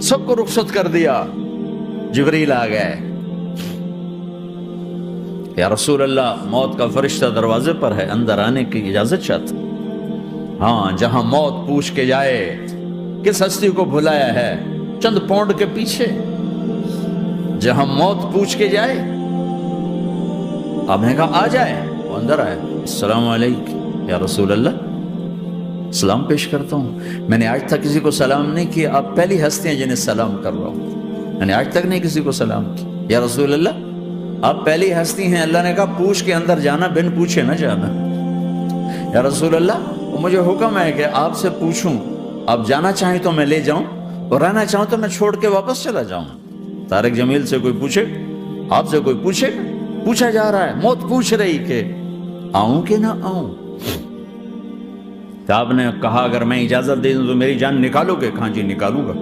سب کو رخصت کر دیا. جبریل آ گئے. یا رسول اللہ موت کا فرشتہ دروازے پر ہے, اندر آنے کی اجازت چاہتا. ہاں, جہاں موت پوچھ کے جائے کس ہستی کو بھلایا ہے, چند پونڈ کے پیچھے جہاں موت پوچھ کے جائے. آپ نے کہا آ جائے, وہ اندر آئے. السلام علیکم یا رسول اللہ, سلام پیش کرتا ہوں. میں نے آج تک کسی کو سلام نہیں کیا, آپ پہلی ہستی ہیں جنہیں سلام کر رہا ہوں. میں نے آج تک نہیں کسی کو سلام کیا. یا رسول اللہ آپ پہلی ہستی ہیں. اللہ نے کہا پوچھ کے اندر جانا, بن پوچھے نہ جانا. یا رسول اللہ مجھے حکم ہے کہ آپ سے پوچھوں, آپ جانا چاہیں تو میں لے جاؤں, اور رہنا چاہوں تو میں چھوڑ کے واپس چلا جاؤں. طارق جمیل سے کوئی پوچھے, آپ سے کوئی پوچھے, پوچھا جا رہا ہے, موت پوچھ رہی کہ آؤں کہ نہ آؤں. تو آپ نے کہا اگر میں اجازت دے دوں تو میری جان نکالو گے؟ کہاں جی نکالوں گا.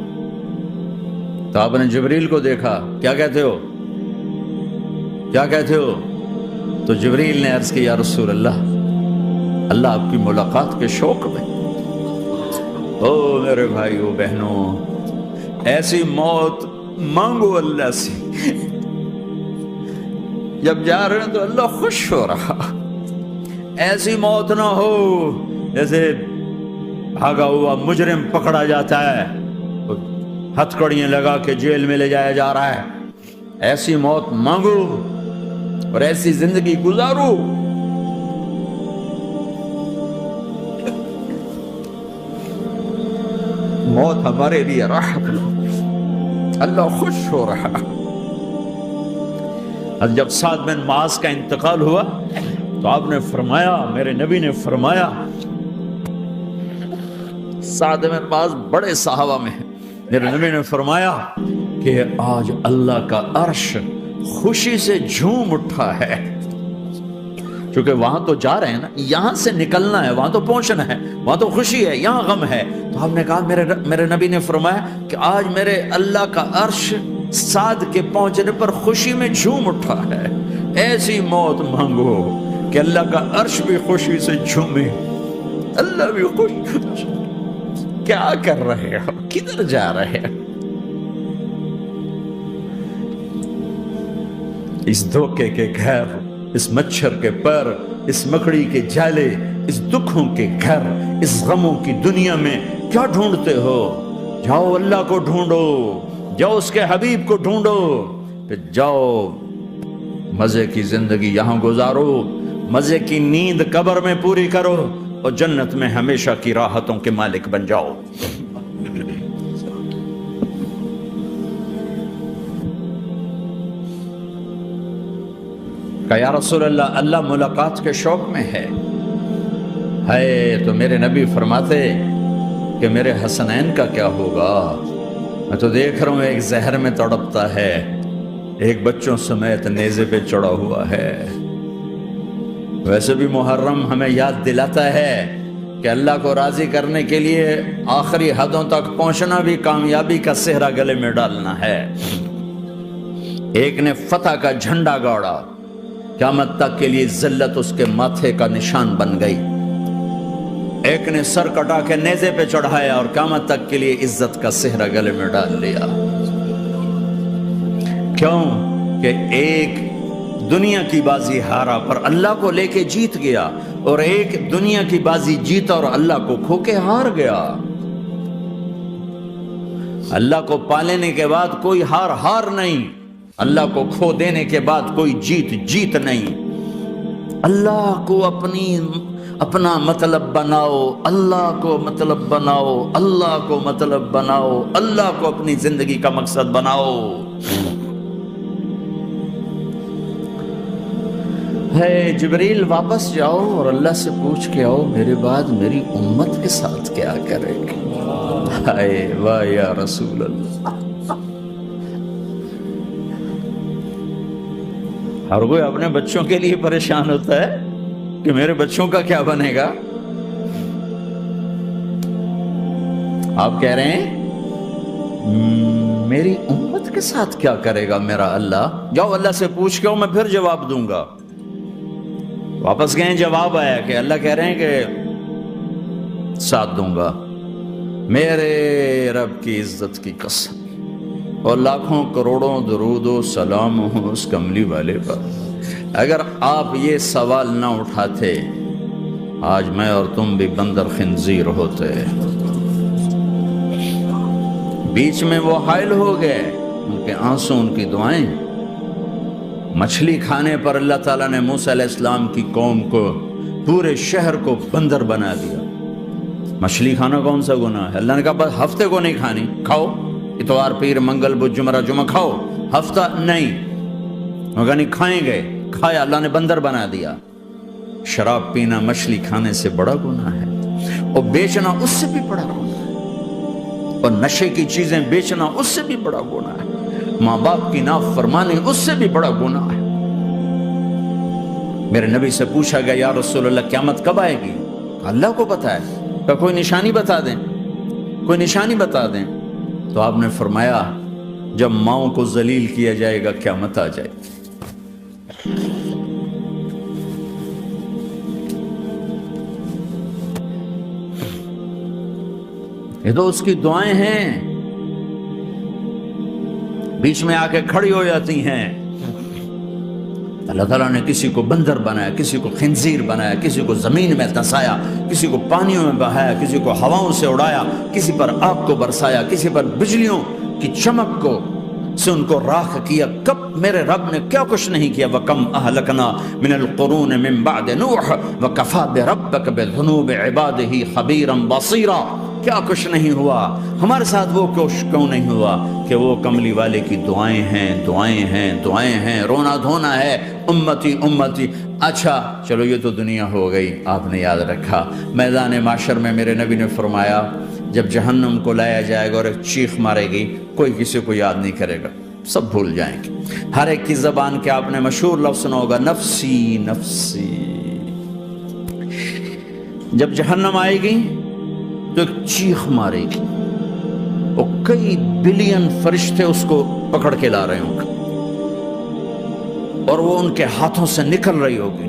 تو آپ نے جبریل کو دیکھا, کیا کہتے ہو, کیا کہتے ہو؟ تو جبریل نے عرض کی یا رسول اللہ اللہ آپ کی ملاقات کے شوق میں. او میرے بھائیو بہنوں, ایسی موت مانگو اللہ سے. جب جا رہے ہیں تو اللہ خوش ہو رہا. ایسی موت نہ ہو جیسے بھاگا ہوا مجرم پکڑا جاتا ہے, ہتھکڑیاں لگا کے جیل میں لے جایا جا رہا ہے. ایسی موت مانگو اور ایسی زندگی گزارو. موت ہمارے لیے راحت, اللہ خوش ہو رہا. جب سعد بن معاذ کا انتقال ہوا تو آپ نے فرمایا, میرے نبی نے فرمایا, سعد بن معاذ بڑے صحابہ میں ہیں, میرے نبی نے فرمایا کہ آج اللہ کا عرش خوشی سے جھوم اٹھا ہے. کیونکہ وہاں تو جا رہے ہیں نا, یہاں سے نکلنا ہے, وہاں تو پہنچنا ہے, وہاں تو خوشی ہے, یہاں غم ہے. تو ہم نے کہا میرے نبی نے فرمایا کہ آج میرے اللہ کا عرش سعد کے پہنچنے پر خوشی میں جھوم اٹھا ہے. ایسی موت مانگو کہ اللہ کا عرش بھی خوشی سے جھومے, اللہ بھی خوش. کیا کر رہے ہو, کدھر جا رہے ہو؟ اس دھوکے کے گھر, اس مچھر کے پر, اس مکڑی کے جالے, اس دکھوں کے گھر, اس غموں کی دنیا میں کیا ڈھونڈتے ہو؟ جاؤ اللہ کو ڈھونڈو, جاؤ اس کے حبیب کو ڈھونڈو, پھر جاؤ مزے کی زندگی یہاں گزارو, مزے کی نیند قبر میں پوری کرو, اور جنت میں ہمیشہ کی راحتوں کے مالک بن جاؤ. کہ یا رسول اللہ اللہ ملاقات کے شوق میں ہے. تو میرے نبی فرماتے کہ میرے حسنین کا کیا ہوگا؟ میں تو دیکھ رہا ہوں ایک زہر میں تڑپتا ہے, ایک بچوں سمیت نیزے پہ چڑھا ہوا ہے. ویسے بھی محرم ہمیں یاد دلاتا ہے کہ اللہ کو راضی کرنے کے لیے آخری حدوں تک پہنچنا بھی کامیابی کا صحرا گلے میں ڈالنا ہے. ایک نے فتح کا جھنڈا گاڑا, قیامت تک کے لیے ذلت اس کے ماتھے کا نشان بن گئی. ایک نے سر کٹا کے نیزے پہ چڑھایا اور قیامت تک کے لیے عزت کا صحرا گلے میں ڈال لیا. کیوں کہ ایک دنیا کی بازی ہارا پر اللہ کو لے کے جیت گیا, اور ایک دنیا کی بازی جیتا اور اللہ کو کھو کے ہار گیا. اللہ کو پالینے کے بعد کوئی ہار نہیں, اللہ کو کھو دینے کے بعد کوئی جیت نہیں. اللہ کو اپنا مطلب بناؤ, اللہ کو مطلب بناؤ, اللہ کو مطلب بناؤ, اللہ کو اپنی زندگی کا مقصد بناؤ. ہے جبریل واپس جاؤ اور اللہ سے پوچھ کے آؤ میرے بعد میری امت کے ساتھ کیا کرے گی. ہائے واہ یا رسول اللہ. ہر کوئی اپنے بچوں کے لیے پریشان ہوتا ہے کہ میرے بچوں کا کیا بنے گا. آپ کہہ رہے ہیں میری امت کے ساتھ کیا کرے گا میرا اللہ. جاؤ اللہ سے پوچھ کے میں پھر جواب دوں گا. واپس گئے, جواب آیا کہ اللہ کہہ رہے ہیں کہ ساتھ دوں گا. میرے رب کی عزت کی قسم, اور لاکھوں کروڑوں درود و سلام ہوں اس کملی والے پر۔ اگر آپ یہ سوال نہ اٹھاتے آج میں اور تم بھی بندر خنزیر ہوتے۔ بیچ میں وہ حائل ہو گئے، ان کے آنسو، ان کی دعائیں۔ مچھلی کھانے پر اللہ تعالیٰ نے موسیٰ علیہ السلام کی قوم کو، پورے شہر کو بندر بنا دیا۔ مچھلی کھانا کون سا گناہ ہے؟ اللہ نے کہا بس ہفتے کو نہیں کھانی، کھاؤ اتوار پیر منگل بدھ جمعہ جمعہ کھاؤ، ہفتہ نہیں۔ مگر نہیں کھائیں گے، کھایا، اللہ نے بندر بنا دیا۔ شراب پینا مچھلی کھانے سے بڑا گناہ ہے، اور بیچنا اس سے بھی بڑا گناہ ہے، اور نشے کی چیزیں بیچنا اس سے بھی بڑا گناہ ہے، ماں باپ کی نافرمانی اس سے بھی بڑا گناہ ہے۔ میرے نبی سے پوچھا گیا یا رسول اللہ قیامت کب آئے گی؟ اللہ کو پتا ہے، کہ کوئی نشانی بتا دیں، کوئی نشانی بتا دیں۔ تو آپ نے فرمایا جب ماؤں کو ذلیل کیا جائے گا قیامت آ جائے گی۔ یہ تو اس کی دعائیں ہیں، بیچ میں آ کے کھڑی ہو جاتی ہیں۔ اللہ تعالیٰ نے کسی کو بندر بنایا، کسی کو خنزیر بنایا، کسی کو زمین میں دھسایا، کسی کو پانیوں میں بہایا، کسی کو ہواؤں سے اڑایا، کسی پر آگ کو برسایا، کسی پر بجلیوں کی چمک کو سے ان کو راکھ کیا۔ کب میرے رب نے کیا کچھ نہیں کیا۔ وَكَمْ أَهْلَكْنَا مِنَ الْقُرُونِ مِن بَعْدِ نُوحٍ وَكَفَىٰ بِرَبِّكَ بِذُنُوبِ عِبَادِهِ خَبِيرًا بَصِيرًا۔ کیا کچھ نہیں ہوا، ہمارے ساتھ وہ کچھ کیوں نہیں ہوا کہ وہ کملی والے کی دعائیں ہیں، دعائیں ہیں، دعائیں ہیں، رونا دھونا ہے، امتی امتی۔ اچھا چلو یہ تو دنیا ہو گئی، آپ نے یاد رکھا۔ میدان معاشر میں میرے نبی نے فرمایا جب جہنم کو لایا جائے گا اور ایک چیخ مارے گی، کوئی کسی کو یاد نہیں کرے گا، سب بھول جائیں گے۔ ہر ایک کی زبان کے آپ نے مشہور لفظ سنا ہوگا، نفسی نفسی۔ جب جہنم آئے گی تو ایک چیخ مارے گی، اور کئی بلین فرشتے اس کو پکڑ کے لا رہے ہوں گے، اور وہ ان کے ہاتھوں سے نکل رہی ہوگی،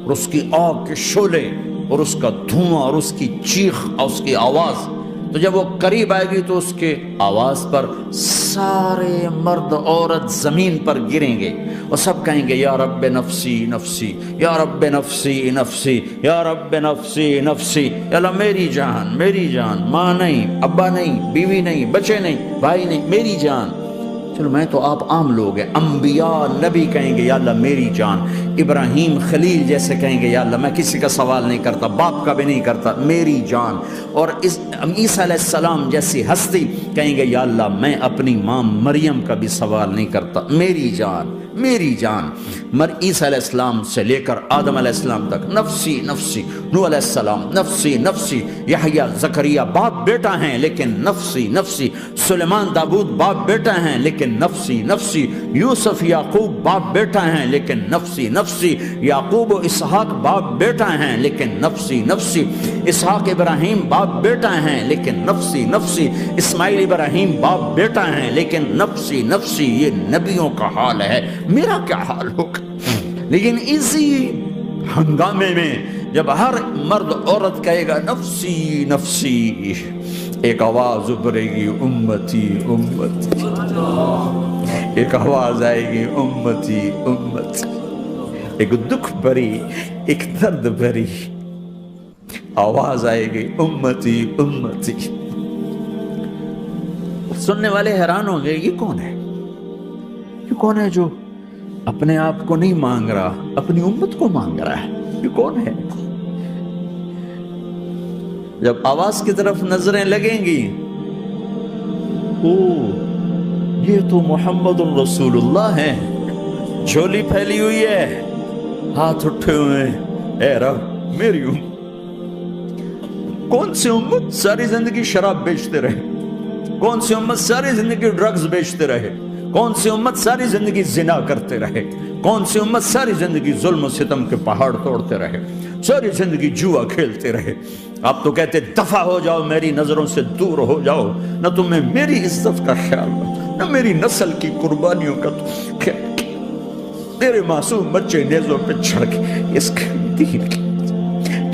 اور اس کی آگ کے شعلے اور اس کا دھواں اور اس کی چیخ اور اس کی آواز۔ تو جب وہ قریب آئے گی تو اس کے آواز پر سارے مرد عورت زمین پر گریں گے، اور سب کہیں گے یا رب نفسی نفسی، یا رب نفسی نفسی، یا رب نفسی نفسی۔ یا اللہ میری جان، میری جان، ماں نہیں، ابا نہیں، بیوی نہیں، بچے نہیں، بھائی نہیں، میری جان۔ چلو میں تو آپ عام لوگ ہیں، انبیاء نبی کہیں گے یا اللہ میری جان، ابراہیم خلیل جیسے کہیں گے یا اللہ میں کسی کا سوال نہیں کرتا، باپ کا بھی نہیں کرتا، میری جان۔ اور عیسیٰ علیہ السلام جیسی ہستی کہیں گے یا اللہ میں اپنی ماں مریم کا بھی سوال نہیں کرتا، میری جان، میری جان۔ عیسیٰ علیہ السلام سے لے کر آدم علیہ السلام تک نفسی نفسی، نوح علیہ السلام نفسی نفسی، یحییٰ زکریا باپ بیٹا ہیں لیکن نفسی نفسی، سلیمان داؤد باپ بیٹا ہیں لیکن نفسی نفسی، یوسف یعقوب باپ بیٹا ہیں لیکن نفسی نفسی، یعقوب و اسحاق باپ بیٹا ہیں لیکن نفسی نفسی، اسحاق ابراہیم باپ بیٹا ہیں لیکن نفسی نفسی، اسماعیل ابراہیم باپ بیٹا ہیں لیکن نفسی نفسی۔ یہ نبیوں کا حال ہے، میرا کیا حال ہوگا؟ لیکن اسی ہنگامے میں جب ہر مرد عورت کہے گا نفسی نفسی، ایک آواز ابھرے گی امتی امتی، ایک آواز آئے گی امتی امتی، ایک دکھ بھری، ایک درد بھری آواز آئے گی امتی امتی۔ سننے والے حیران ہوں گے یہ کون ہے، یہ کون ہے جو اپنے آپ کو نہیں مانگ رہا، اپنی امت کو مانگ رہا ہے، یہ کون ہے؟ جب آواز کی طرف نظریں لگیں گی، او یہ تو محمد الرسول اللہ ہے، جھولی پھیلی ہوئی ہے، ہاتھ اٹھے ہوئے ہیں، اے رب میری امت۔ کون سی امت ساری زندگی شراب بیچتے رہے، کون سی امت ساری زندگی ڈرگز بیچتے رہے، کون سی امت ساری زندگی زنا کرتے رہے، کون سی امت ساری زندگی ظلم و ستم کے پہاڑ توڑتے رہے، ساری زندگی جوا کھیلتے رہے۔ آپ تو کہتے دفع ہو جاؤ، میری نظروں سے دور ہو جاؤ، نہ تمہیں میری عزت کا خیال نہ میری نسل کی قربانیوں کا خیال، میرے معصوم بچے نیزوں پہ چڑھ کے اس کے دین کی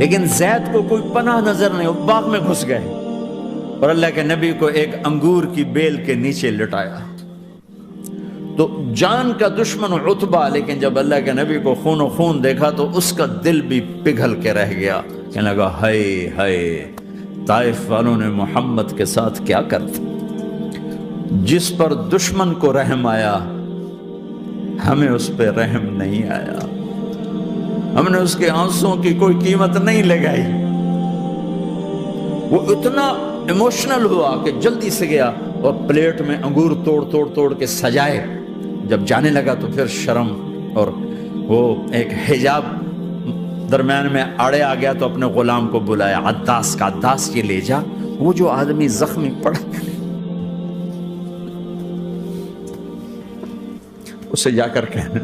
لیکن زید کو کوئی پناہ نظر نہیں، وہ باغ میں گھس گئے اور اللہ کے نبی کو ایک انگور کی بیل کے نیچے لٹایا۔ تو جان کا دشمن عتبہ، لیکن جب اللہ کے نبی کو خون و خون دیکھا تو اس کا دل بھی پگھل کے رہ گیا، کہنے لگا ہائے ہائے، طائف والوں نے محمد کے ساتھ کیا کرتا۔ جس پر دشمن کو رحم آیا ہمیں اس پہ رحم نہیں آیا، ہم نے اس کے آنسوں کی کوئی قیمت نہیں لگائی۔ وہ اتنا ایموشنل ہوا کہ جلدی سے گیا اور پلیٹ میں انگور توڑ کے سجائے۔ جب جانے لگا تو پھر شرم اور وہ ایک حجاب درمیان میں آڑے آ گیا تو اپنے غلام کو بلایا، عداس کا، عداس یہ لے جا وہ جو آدمی زخمی پڑا اسے جا کر کہنا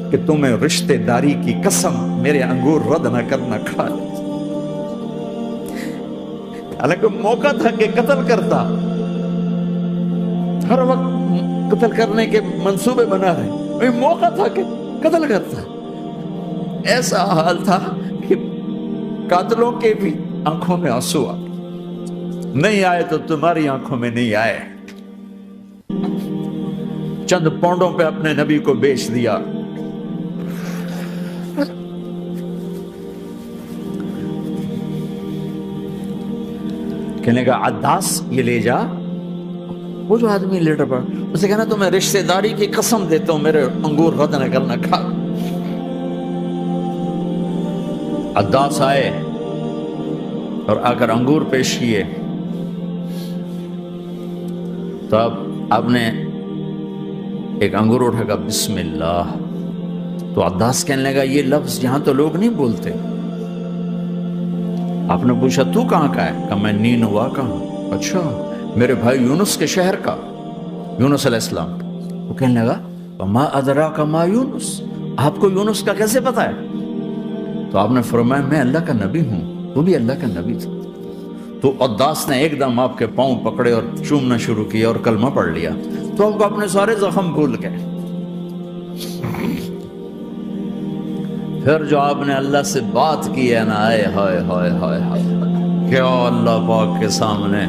کہ تمہیں رشتے داری کی قسم میرے انگور رد نہ کرنا، کھا لے۔ حالانکہ موقع تھا کہ قتل کرتا، ہر وقت قتل کرنے کے منصوبے بنا رہے، موقع تھا کہ قتل کرتا۔ ایسا حال تھا کہ قاتلوں کے بھی آنکھوں میں آنسو آ نہیں آئے تو تمہاری آنکھوں میں نہیں آئے۔ چند پونڈوں پہ اپنے نبی کو بیچ دیا۔ کہنے کا عداس یہ لے جا، وہ جو آدمی لیٹر پڑا اسے کہنا تو میں رشتہ داری کی قسم دیتا ہوں میرے انگور رد نہ کرنا، کھا۔ عداس آئے اور آ کر انگور پیش کیے تو اب آپ نے ایک انگور اٹھا کر بسم اللہ، تو عداس کہنے لگا یہ لفظ یہاں تو لوگ نہیں بولتے۔ آپ نے پوچھا تو کہاں کا ہے؟ کہا میں نینوا کا ہوں۔ اچھا، میرے بھائی یونس کے شہر کا، یونس علیہ السلام۔ وہ کہنے لگا وما ادراک ما یونس، آپ کو یونس کا کیسے پتا ہے؟ تو آپ نے فرمایا میں اللہ کا نبی ہوں، وہ بھی اللہ کا نبی تھا۔ تو عداس نے ایک دم آپ کے پاؤں پکڑے اور چومنا شروع کیا اور کلمہ پڑھ لیا، تو آپ کو اپنے سارے زخم بھول گئے۔ پھر جو آپ نے اللہ سے بات کی ہے نا، آئے ہائے ہائے ہائے ہائے، کیا اللہ پاک کے سامنے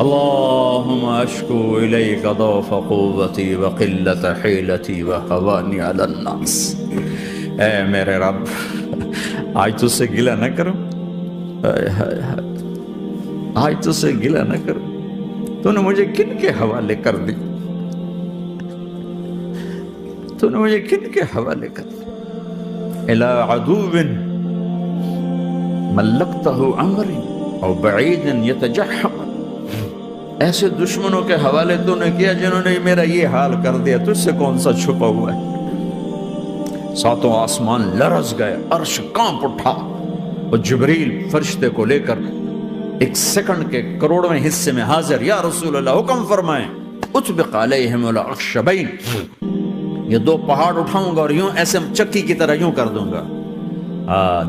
اللہم اشکو الیک ضعف قوتی وقلت حیلتی وہوانی علی الناس، اے میرے رب آج تجھ سے گلہ نہ کروں، آج تجھ سے گلہ نہ کروں، تو نے مجھے کن کے حوالے کر دی، تو نے مجھے کن کے حوالے کر دی، الى عدو ملکتہ عمری او بعید یتجحم، ایسے دشمنوں کے حوالے تو نے کیا جنہوں نے میرا یہ حال کر دیا، تجھ سے کون سا چھپا ہوا ہے۔ ساتوں آسمان لرز گئے، عرش کانپ اٹھا، اور جبریل فرشتے کو لے کر ایک سیکنڈ کے کروڑویں حصے میں حاضر، یا رسول اللہ حکم فرمائیں اطبق علیہم الاخشبین، یہ دو پہاڑ اٹھاؤں گا اور یوں ایسے چکی کی طرح یوں کر دوں گا۔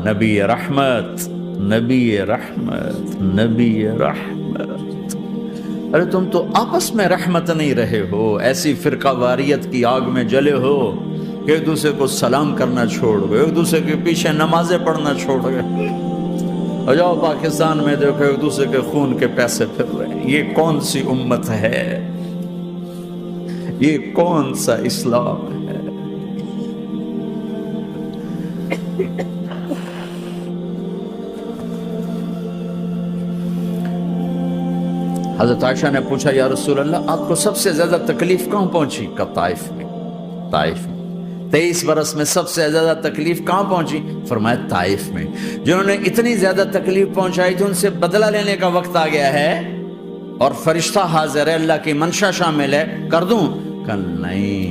نبی رحمت، نبی رحمت، نبی رحمت، ارے تم تو آپس میں رحمت نہیں رہے ہو، ایسی فرقہ واریت کی آگ میں جلے ہو کہ ایک دوسرے کو سلام کرنا چھوڑ گئے، ایک دوسرے کے پیچھے نمازیں پڑھنا چھوڑ گئے، اور جاؤ پاکستان میں دیکھو ایک دوسرے کے خون کے پیسے پھر رہے ہیں۔ یہ کون سی امت ہے؟ یہ کون سا اسلام ہے؟ حضرت عائشہ نے پوچھا یا رسول اللہ آپ کو سب سے زیادہ تکلیف کہاں پہنچی؟ کہا طائف میں، طائف میں۔ 23 برس میں سب سے زیادہ تکلیف کہاں پہنچی؟ فرمایا طائف میں۔ جنہوں نے اتنی زیادہ تکلیف پہنچائی تھی ان سے بدلہ لینے کا وقت آ گیا ہے، اور فرشتہ حاضر ہے، اللہ کی منشا شامل ہے، کر دوں؟ کہ نہیں،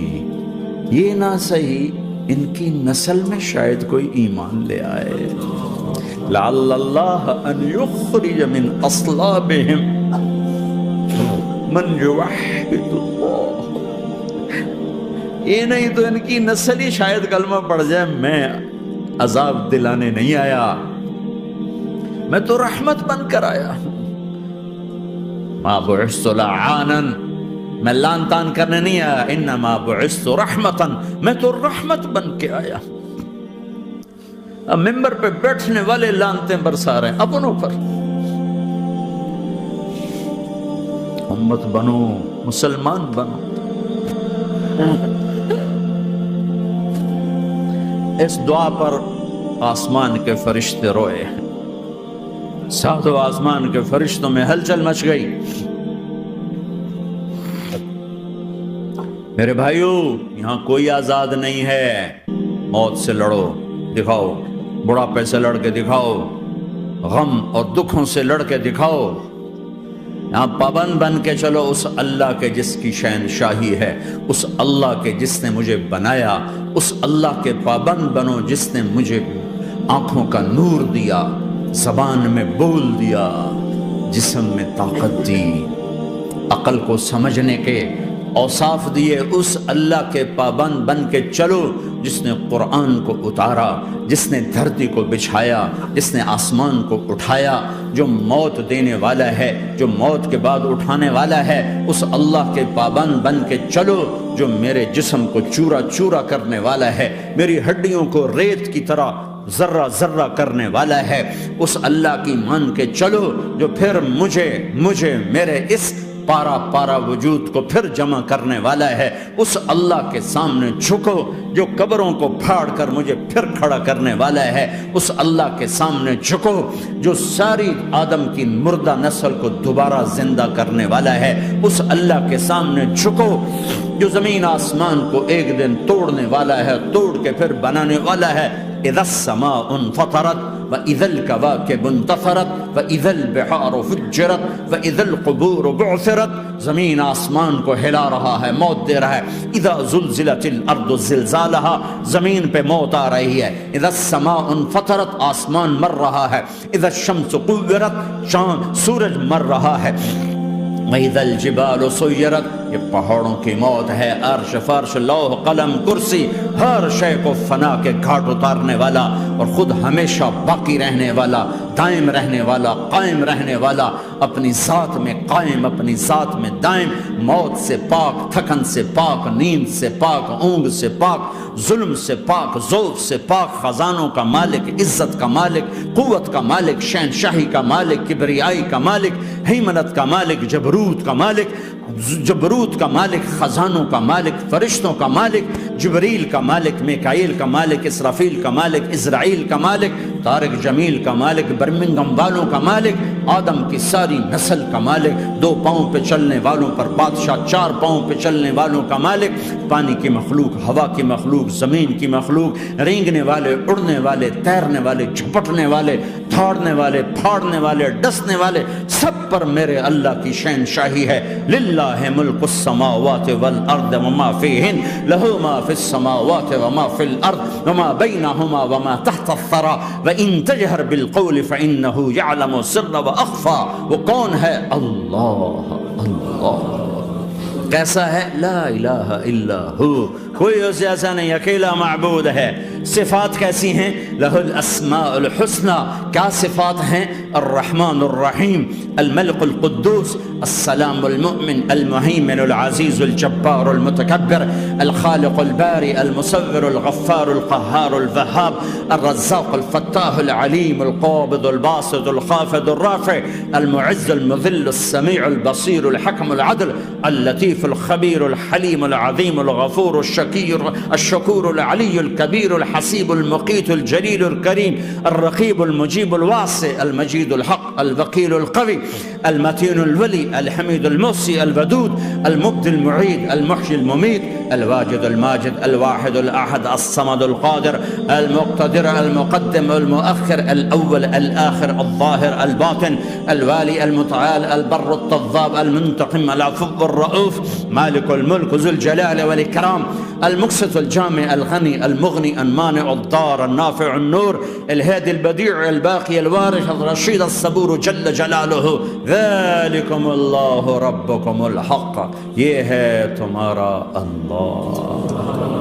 یہ نہ صحیح، ان کی نسل میں شاید کوئی ایمان لے آئے، لعل اللہ ان یخرج من اصلابہم من یوحد اللہ، یہ نہیں تو ان کی نسل ہی شاید کلمہ پڑھ جائے۔ میں عذاب دلانے نہیں آیا، میں تو رحمت بن کر آیا ہوں۔ ما بعثت لعانا، میں لان تان کرنے نہیں آیا، انما بعثت رحمتا، میں تو رحمت بن کے آیا۔ اب ممبر پہ بیٹھنے والے لانتیں برسا رہے ہیں اپنوں پر. امت بنو، مسلمان بنو. اس دعا پر آسمان کے فرشتے روئے، ساتوں آسمان کے فرشتوں میں ہلچل مچ گئی. میرے بھائیو، یہاں کوئی آزاد نہیں ہے. موت سے لڑو، دکھاؤ. بڑھاپے سے لڑ کے دکھاؤ، غم اور دکھوں سے لڑ کے دکھاؤ. یہاں پابند بن کے چلو اس اللہ کے جس کی شہنشاہی ہے، اس اللہ کے جس نے مجھے بنایا. اس اللہ کے پابند بنو جس نے مجھے آنکھوں کا نور دیا، زبان میں بول دیا، جسم میں طاقت دی، عقل کو سمجھنے کے اوصاف دیے. اس اللہ کے پابند بن کے چلو جس نے قرآن کو اتارا، جس نے دھرتی کو بچھایا، جس نے آسمان کو اٹھایا، جو موت دینے والا ہے، جو موت کے بعد اٹھانے والا ہے. اس اللہ کے پابند بن کے چلو جو میرے جسم کو چورا چورا کرنے والا ہے، میری ہڈیوں کو ریت کی طرح ذرہ ذرہ کرنے والا ہے. اس اللہ کی مان کے چلو جو پھر مجھے میرے اس پارا پارا وجود کو پھر جمع کرنے والا ہے. اس اللہ کے سامنے جھکو جو قبروں کو پھاڑ کر مجھے پھر کھڑا کرنے والا ہے. اس اللہ کے سامنے جھکو جو ساری آدم کی مردہ نسل کو دوبارہ زندہ کرنے والا ہے. اس اللہ کے سامنے جھکو جو زمین آسمان کو ایک دن توڑنے والا ہے، توڑ کے پھر بنانے والا ہے. اذا السماء انفطرت واذا الكواكب انتثرت واذا البحار فجرت واذا القبور بعثرت. زمین آسمان کو ہلا رہا ہے، موت دے رہا ہے. اذا زلزلت الارض زلزالها، زمین پہ موت آ رہی ہے. اذا السماء انفطرت، آسمان مر رہا ہے. اذا الشمس قورت، چاند سورج مر رہا ہے. وَإِذَا الْجِبَالُ سُيِّرَتْ، یہ پہاڑوں کی موت ہے. عرش فرش لوح قلم کرسی ہر شے کو فنا کے گھاٹ اتارنے والا اور خود ہمیشہ باقی رہنے والا، دائم رہنے والا، قائم رہنے والا، اپنی ذات میں قائم، اپنی ذات میں دائم، موت سے پاک، تھکن سے پاک، نیند سے پاک، اونگ سے پاک، ظلم سے پاک، ذوق سے پاک، خزانوں کا مالک، عزت کا مالک، قوت کا مالک، شہنشاہی کا مالک، کبریائی کا مالک، ہیمنت کا مالک، جبروت کا مالک، جبروت کا مالک، خزانوں کا مالک، فرشتوں کا مالک، جبریل کا مالک، میکائیل کا مالک، اسرافیل کا مالک، اسرائیل کا مالک، طارق جمیل کا مالک، برمنگم والوں کا مالک، آدم کی ساری نسل کا مالک، 2 پاؤں پہ چلنے والوں پر بادشاہ، 4 پاؤں پہ چلنے والوں کا مالک، پانی کی مخلوق، ہوا کی مخلوق، زمین کی مخلوق، رینگنے والے، اڑنے والے، تیرنے والے، جھپٹنے والے، دھاڑنے والے، پھاڑنے والے، ڈسنے والے، سب پر میرے اللہ کی شہنشاہی ہے. للہ ملک السماوات والارض وما فیہن، لہ ما فی السماوات وما فی الارض وما بینہما وما تحت الثری وان تجہر بالقول فانہ یعلم السر واخفی. وہ کون ہے؟ اللہ. اللہ کیسا ہے؟ لا الہ الا ہو، کوئی اس جیسا نہیں، اکیلا معبود ہے. صفات کیسی ہیں؟ لہ الاسماء الحسنى. کیا صفات ہیں؟ الرحمن الرحیم، الملک القدوس، السلام المؤمن، المہیمن العزیز الجبار المتکبر، الخالق الباری المصور الغفار القہار الوہاب، الرزاق الفتاح العلیم القابض الباسط الخافض الرافع، المعز المذل السمیع البصیر الحکم العدل، اللطیف الخبیر الحلیم العظیم الغفور الشکور العلی الکبیر الحسیب المقیت الجلیل الکریم، الرقیب المجیب الواسع، المجید الحق، الوکیل القوی، المتین الولی، الحمید المحصی، الودود، المبدی المعید، المحیی الممیت، الواجد الماجد، الواحد الاحد، الصمد القادر، المقتدر، المقدم، المؤخر، الاول، الاخر، الظاهر، الباطن، الوالي، المتعال، البر التضاب، المنتقم، العفو الرؤوف، مالك الملك ذو الجلال والإكرام، المقسط الجامع الغني المغني المانع الضار النافع النور، الهادي البديع الباقي الوارث الرشيد الصبور جل جلاله. ذلكم الله ربكم الحق، یہ ہے تمہارا اللہ.